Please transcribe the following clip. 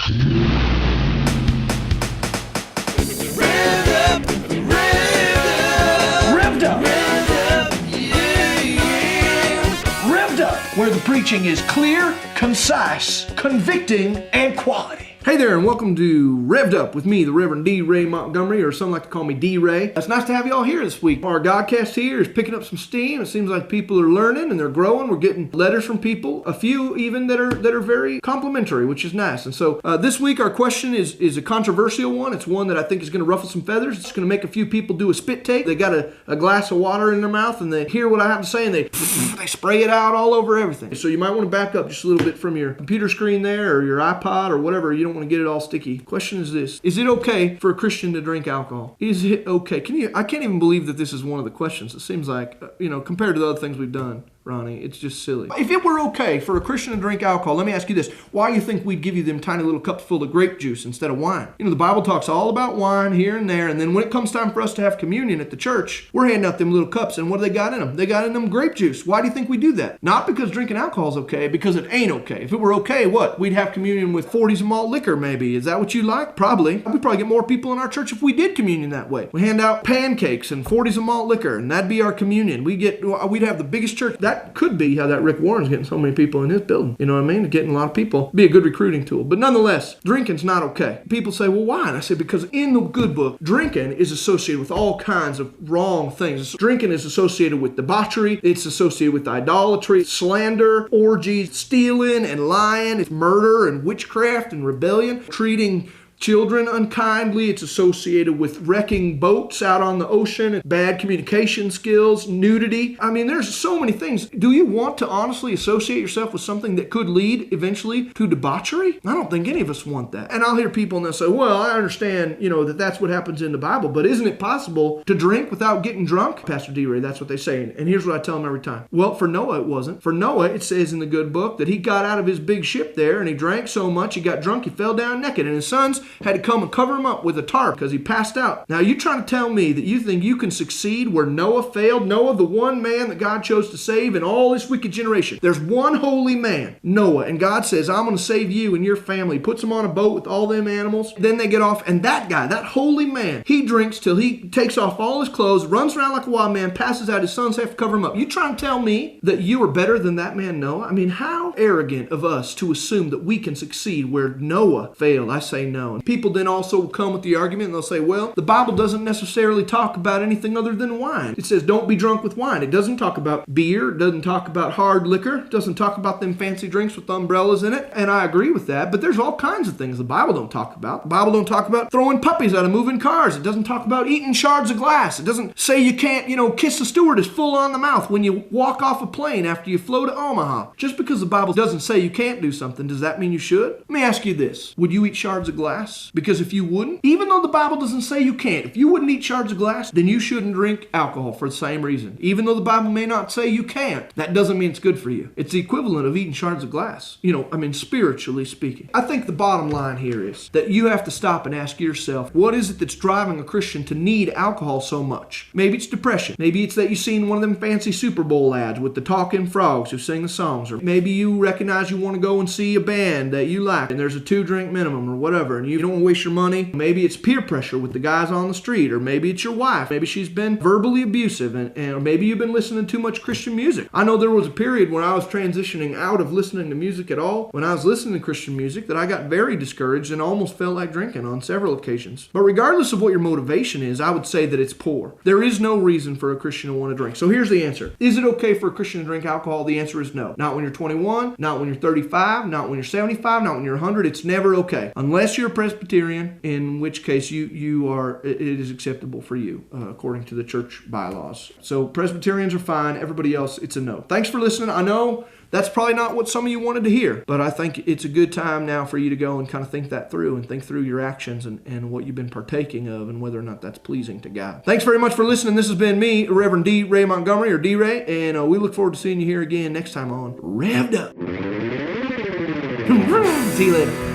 Where the preaching is clear, concise, convicting, and quality. Hey there, and welcome to Revved Up with me, the Reverend D. Ray Montgomery, or some like to call me D. Ray. It's nice to have you all here this week. Our Godcast here is picking up some steam. It seems like people are learning and they're growing. We're getting letters from people, a few even that are very complimentary, which is nice. And so this week our question is a controversial one. It's one that I think is going to ruffle some feathers. It's going to make a few people do a spit take. They got a glass of water in their mouth and they hear what I have to say and they spray it out all over everything. So you might want to back up just a little bit from your computer screen there or your iPod or whatever. You don't want to get it all sticky. Question is this: is it okay for a Christian to drink alcohol? Is it okay? I can't even believe that this is one of the questions. It seems like, compared to the other things we've done, Ronnie, it's just silly. If it were okay for a Christian to drink alcohol, let me ask you this. Why do you think we'd give you them tiny little cups full of grape juice instead of wine? The Bible talks all about wine here and there, and then when it comes time for us to have communion at the church, we're handing out them little cups, and what do they got in them? They got in them grape juice. Why do you think we do that? Not because drinking alcohol is okay, because it ain't okay. If it were okay, what? We'd have communion with 40s of malt liquor, maybe. Is that what you like? Probably. We'd probably get more people in our church if we did communion that way. We hand out pancakes and 40s of malt liquor, and that'd be our communion. We'd have the biggest church. That could be how that Rick Warren's getting so many people in his building. You know what I mean? Getting a lot of people. Be a good recruiting tool. But nonetheless, drinking's not okay. People say, well, why? And I say, because in the good book, drinking is associated with all kinds of wrong things. Drinking is associated with debauchery. It's associated with idolatry, slander, orgies, stealing and lying. It's murder and witchcraft and rebellion. Treating children unkindly. It's associated with wrecking boats out on the ocean, bad communication skills, nudity. I mean, there's so many things. Do you want to honestly associate yourself with something that could lead eventually to debauchery? I don't think any of us want that. And I'll hear people and they'll say, well, I understand, that's what happens in the Bible, but isn't it possible to drink without getting drunk? Pastor D. Ray, that's what they say. And here's what I tell them every time. Well, for Noah, it wasn't. For Noah, it says in the good book that he got out of his big ship there and he drank so much, he got drunk, he fell down naked, and his sons had to come and cover him up with a tarp because he passed out. Now, you trying to tell me that you think you can succeed where Noah failed? Noah, the one man that God chose to save in all this wicked generation. There's one holy man, Noah, and God says, I'm going to save you and your family. Puts him on a boat with all them animals. Then they get off, and that guy, that holy man, he drinks till he takes off all his clothes, runs around like a wild man, passes out. His sons have to cover him up. You trying to tell me that you are better than that man Noah? I mean, how arrogant of us to assume that we can succeed where Noah failed. I say no. And people then also will come with the argument and they'll say, well, the Bible doesn't necessarily talk about anything other than wine. It says don't be drunk with wine. It doesn't talk about beer. It doesn't talk about hard liquor. It doesn't talk about them fancy drinks with umbrellas in it. And I agree with that, but there's all kinds of things the Bible don't talk about. The Bible don't talk about throwing puppies out of moving cars. It doesn't talk about eating shards of glass. It doesn't say you can't, kiss the stewardess full on the mouth when you walk off a plane after you flew to Omaha. Just because the Bible doesn't say you can't do something, does that mean you should? Let me ask you this. Would you eat shards of glass? Because if you wouldn't, even though the Bible doesn't say you can't, if you wouldn't eat shards of glass, then you shouldn't drink alcohol for the same reason. Even though the Bible may not say you can't, that doesn't mean it's good for you. It's the equivalent of eating shards of glass. Spiritually speaking. I think the bottom line here is that you have to stop and ask yourself, what is it that's driving a Christian to need alcohol so much? Maybe it's depression. Maybe it's that you've seen one of them fancy Super Bowl ads with the talking frogs who sing the songs. Or maybe you recognize you want to go and see a band that you like and there's a 2-drink minimum or whatever and you don't want to waste your money. Maybe it's peer pressure with the guys on the street, or maybe it's your wife. Maybe she's been verbally abusive, and maybe you've been listening to too much Christian music. I know there was a period when I was transitioning out of listening to music at all, when I was listening to Christian music, that I got very discouraged and almost felt like drinking on several occasions. But regardless of what your motivation is, I would say that it's poor. There is no reason for a Christian to want to drink. So here's the answer. Is it okay for a Christian to drink alcohol? The answer is no. Not when you're 21, not when you're 35, not when you're 75, not when you're 100. It's never okay. Unless you're a Presbyterian, in which case it is acceptable for you, according to the church bylaws. So Presbyterians are fine. Everybody else, it's a no. Thanks for listening. I know that's probably not what some of you wanted to hear, but I think it's a good time now for you to go and kind of think that through and think through your actions and what you've been partaking of and whether or not that's pleasing to God. Thanks very much for listening. This has been me, Reverend D. Ray Montgomery, or D. Ray, and we look forward to seeing you here again next time on Revved Up. See you later.